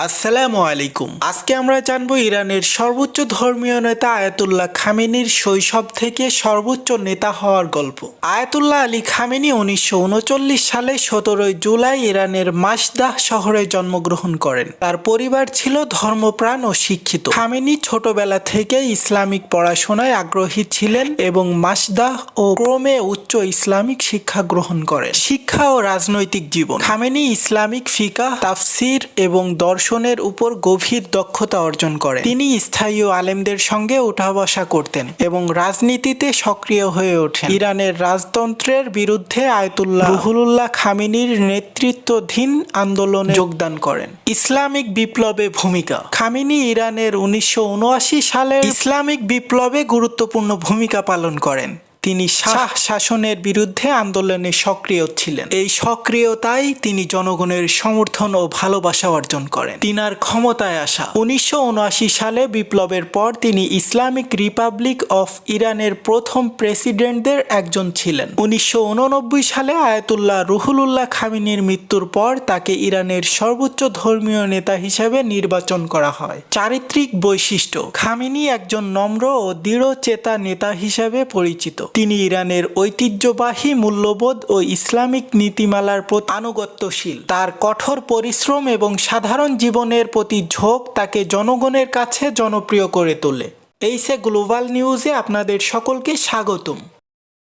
আসসালামু আলাইকুম। আজকে আমরা জানবো ইরানের সর্বোচ্চ ধর্মীয় নেতা আয়াতুল্লাহ খামেনির শৈশব থেকে সর্বোচ্চ নেতা হওয়ার গল্প। আয়াতুল্লাহ আলী খামেনি 1939 সালে 17 জুলাই ইরানের মাসদাহ শহরে জন্মগ্রহণ করেন। তার পরিবার ছিল ধর্মপ্রাণ ও শিক্ষিত। খামেনি ছোটবেলা থেকে ইসলামিক পড়াশোনায় আগ্রহী ছিলেন এবং মাসদাহ ও ক্রমে উচ্চ ইসলামিক শিক্ষা গ্রহণ করেন। শিক্ষা ও রাজনৈতিক জীবন। খামেনি ইসলামিক ফিকাহ, তাফসির এবং দর্শনের উপর গভীর দক্ষতা অর্জন করেন। তিনি স্থায়ী আলেমদের সঙ্গে উঠা বসা করতেন এবং রাজনীতিতে সক্রিয় হয়ে ওঠেন। ইরানের রাজতন্ত্রের বিরুদ্ধে আয়াতুল্লাহ রুহুল্লাহ খামেনির নেতৃত্বাধীন আন্দোলনে যোগদান করেন। ইসলামিক বিপ্লবে ভূমিকা। খামেনি ইরানের 1979 সালের ইসলামিক বিপ্লবে গুরুত্বপূর্ণ ভূমিকা পালন করেন। তিনি শাহ শাসনের বিরুদ্ধে আন্দোলনে সক্রিয় ছিলেন। এই সক্রিয়তায় তিনি জনগণের সমর্থন ও ভালোবাসা অর্জন করেন। তিনার ক্ষমতায় আসা। 1979 সালে বিপ্লবের পর তিনি ইসলামিক রিপাবলিক অফ ইরানের প্রথম প্রেসিডেন্টদের একজন ছিলেন। 1989 সালে আয়াতুল্লাহ রুহুল্লাহ খামেনির মৃত্যুর পর তাকে ইরানের সর্বোচ্চ ধর্মীয় নেতা হিসেবে নির্বাচন করা হয়। চারিত্রিক বৈশিষ্ট্য। খামেনি একজন নম্র ও দৃঢ়চেতা নেতা হিসেবে পরিচিত। তিনি ইরানের ঐতিহ্যবাহী মূল্যবোধ ও ইসলামিক নীতিমালার প্রতি আনুগত্যশীল। তার কঠোর পরিশ্রম এবং সাধারণ জীবনের প্রতি ঝোঁক তাকে জনগণের কাছে জনপ্রিয় করে তোলে। এইসে গ্লোবাল নিউজে আপনাদের সকলকে স্বাগতম।